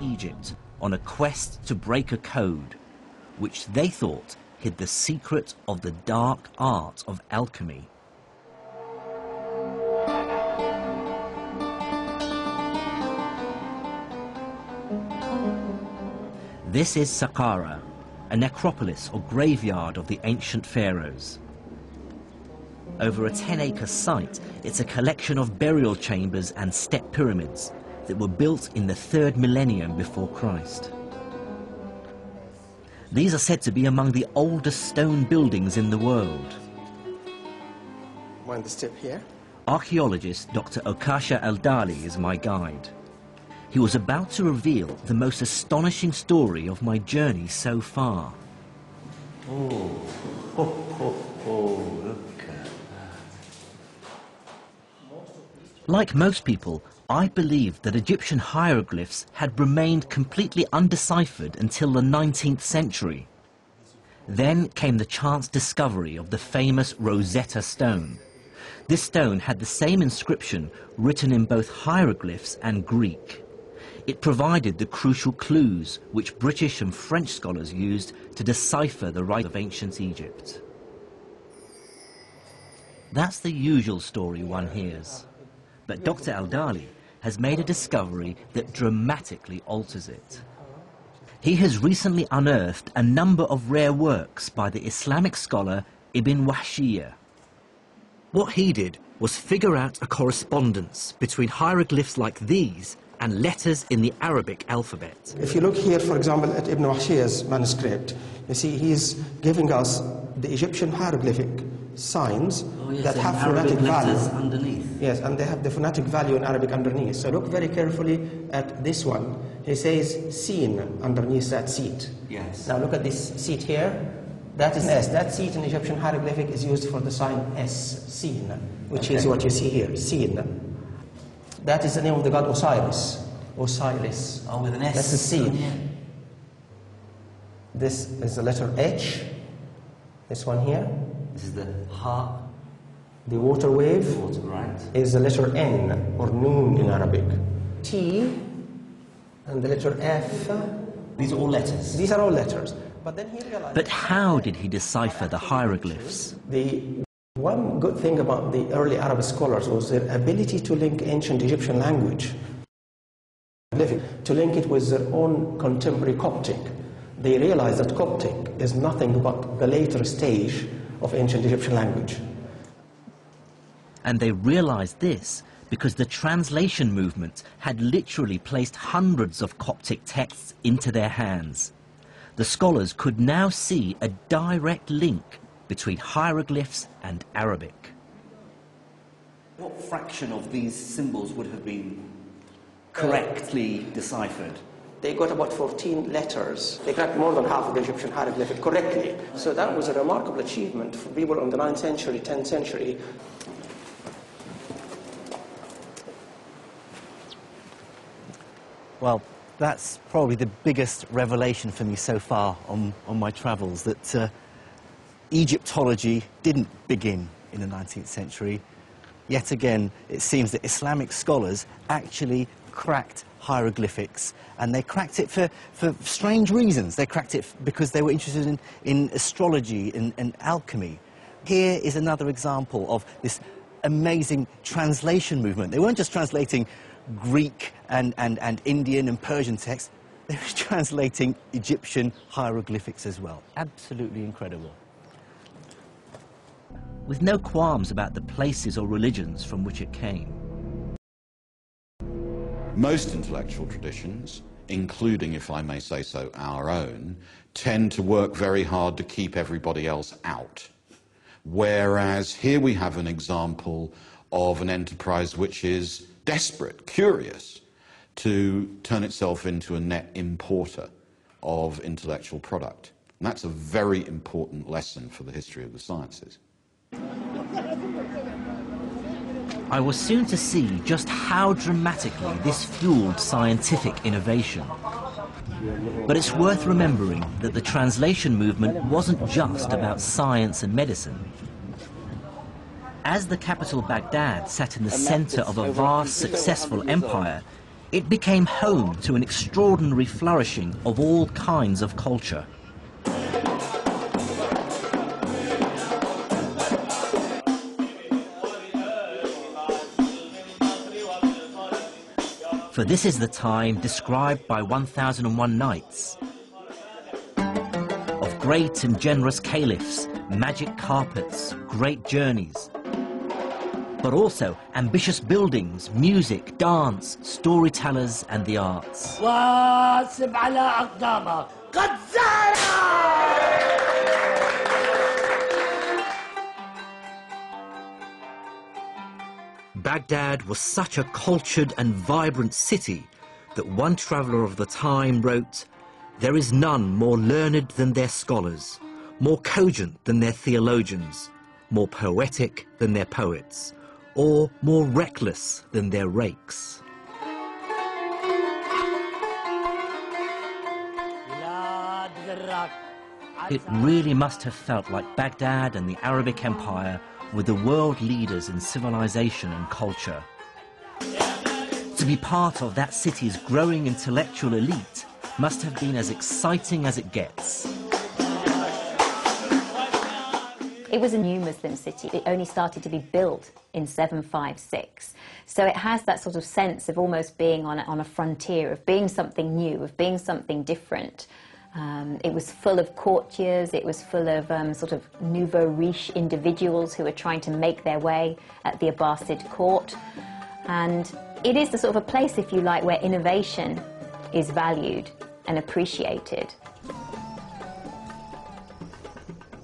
Egypt on a quest to break a code, which they thought hid the secret of the dark art of alchemy. This is Saqqara, a necropolis or graveyard of the ancient pharaohs. Over a 10-acre site, it's a collection of burial chambers and step pyramids that were built in the 3rd millennium before Christ. These are said to be among the oldest stone buildings in the world. Mind the step here? Archaeologist Dr. Okasha Al-Dali is my guide. He was about to reveal the most astonishing story of my journey so far. Oh, look at that. Like most people, I believed that Egyptian hieroglyphs had remained completely undeciphered until the 19th century. Then came the chance discovery of the famous Rosetta Stone. This stone had the same inscription written in both hieroglyphs and Greek. It provided the crucial clues which British and French scholars used to decipher the writing of ancient Egypt. That's the usual story one hears. But Dr. Al-Dali has made a discovery that dramatically alters it. He has recently unearthed a number of rare works by the Islamic scholar Ibn Wahshiyya. What he did was figure out a correspondence between hieroglyphs like these and letters in the Arabic alphabet. If you look here, for example, at Ibn Wahshiyya's manuscript, you see he's giving us the Egyptian hieroglyphic signs that have phonetic value underneath. Yes, and they have the phonetic value in Arabic underneath. So look very carefully at this one. He says "seen" underneath that seat. Yes. Now look at this seat here. That is S. That seat in Egyptian hieroglyphic is used for the sign S, "seen," which is what you see here, "seen." That is the name of the god Osiris. Osiris. Oh, with an S. That's the seed. This is the letter H. This one here. This is the ha. The water wave Water, right. is the letter N, or noon in Arabic. T and the letter F. These are all letters. These are all letters. But then he realized... But how did he decipher the hieroglyphs? The one good thing about the early Arab scholars was their ability to link ancient Egyptian language, to link it with their own contemporary Coptic. They realized that Coptic is nothing but the later stage of ancient Egyptian language. And they realized this because the translation movement had literally placed hundreds of Coptic texts into their hands. The scholars could now see a direct link between hieroglyphs and Arabic. What fraction of these symbols would have been correctly deciphered? They got about 14 letters. They cracked more than half of the Egyptian hieroglyphic correctly. So that was a remarkable achievement for people in the 9th century, 10th century. Well, that's probably the biggest revelation for me so far on my travels, that Egyptology didn't begin in the 19th century. Yet again, it seems that Islamic scholars actually cracked hieroglyphics, and they cracked it for strange reasons. They cracked it because they were interested in astrology and alchemy. Here is another example of this amazing translation movement. They weren't just translating Greek and Indian and Persian texts, they were translating Egyptian hieroglyphics as well. Absolutely incredible. With no qualms about the places or religions from which it came. Most intellectual traditions, including, if I may say so, our own, tend to work very hard to keep everybody else out. Whereas here we have an example of an enterprise which is desperate, curious, to turn itself into a net importer of intellectual product. And that's a very important lesson for the history of the sciences. I was soon to see just how dramatically this fueled scientific innovation. But it's worth remembering that the translation movement wasn't just about science and medicine. As the capital Baghdad sat in the center of a vast, successful empire, It became home to an extraordinary flourishing of all kinds of culture. For this is the time described by 1001 Nights, of great and generous caliphs, magic carpets, great journeys, but also ambitious buildings, music, dance, storytellers and the arts. Baghdad was such a cultured and vibrant city that one traveller of the time wrote, "There is none more learned than their scholars, more cogent than their theologians, more poetic than their poets, or more reckless than their rakes." It really must have felt like Baghdad and the Arabic Empire were the world leaders in civilization and culture. To be part of that city's growing intellectual elite must have been as exciting as it gets. It was a new Muslim city. It only started to be built in 756. So it has that sort of sense of almost being on a frontier, of being something new, of being something different. It was full of courtiers, it was full of sort of nouveau riche individuals who were trying to make their way at the Abbasid court. And it is the sort of a place, if you like, where innovation is valued and appreciated.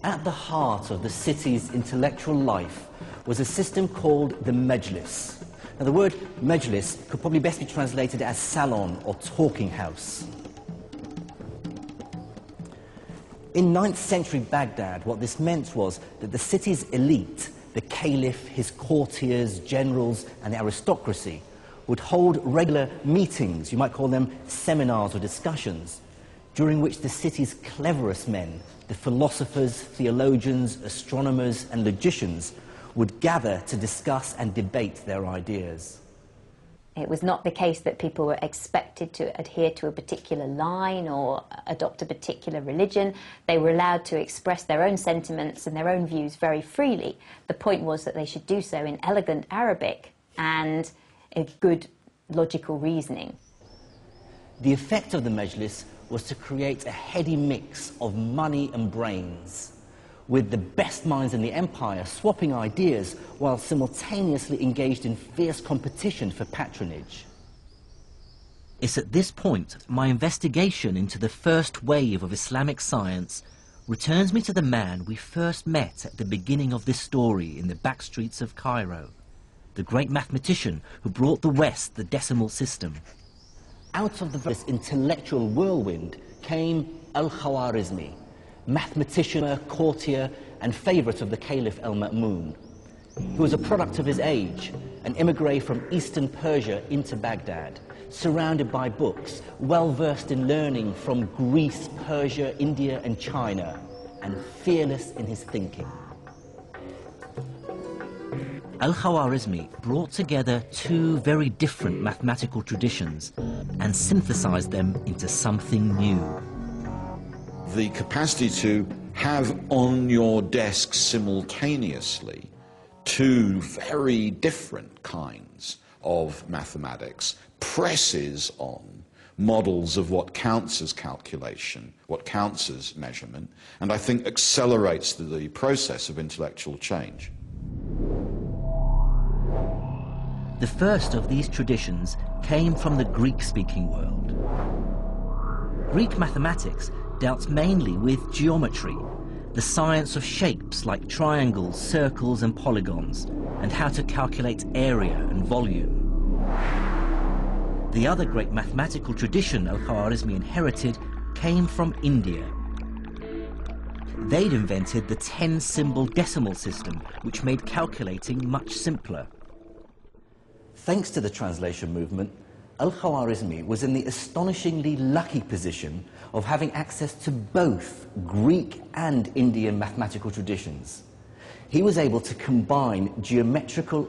At the heart of the city's intellectual life was a system called the Majlis. Now, the word Majlis could probably best be translated as salon or talking house. In 9th century Baghdad, what this meant was that the city's elite, the caliph, his courtiers, generals, and the aristocracy, would hold regular meetings, you might call them seminars or discussions, during which the city's cleverest men, the philosophers, theologians, astronomers, and logicians, would gather to discuss and debate their ideas. It was not the case that people were expected to adhere to a particular line or adopt a particular religion. They were allowed to express their own sentiments and their own views very freely. The point was that they should do so in elegant Arabic and a good logical reasoning. The effect of the Majlis was to create a heady mix of money and brains, with the best minds in the empire swapping ideas while simultaneously engaged in fierce competition for patronage. It's at this point my investigation into the first wave of Islamic science returns me to the man we first met at the beginning of this story in the back streets of Cairo, the great mathematician who brought the West the decimal system. Out of this intellectual whirlwind came Al-Khwarizmi, mathematician, courtier, and favourite of the Caliph al-Ma'mun. He was a product of his age, an immigrant from eastern Persia into Baghdad, surrounded by books, well-versed in learning from Greece, Persia, India, and China, and fearless in his thinking. Al-Khwarizmi brought together two very different mathematical traditions and synthesized them into something new. The capacity to have on your desk simultaneously two very different kinds of mathematics presses on models of what counts as calculation, what counts as measurement, and I think accelerates the process of intellectual change. The first of these traditions came from the Greek-speaking world. Greek mathematics dealt mainly with geometry, the science of shapes like triangles, circles, and polygons, and how to calculate area and volume. The other great mathematical tradition Al-Khwarizmi inherited came from India. They'd invented the 10-symbol decimal system, which made calculating much simpler. Thanks to the translation movement, Al-Khwarizmi was in the astonishingly lucky position of having access to both Greek and Indian mathematical traditions. He was able to combine geometrical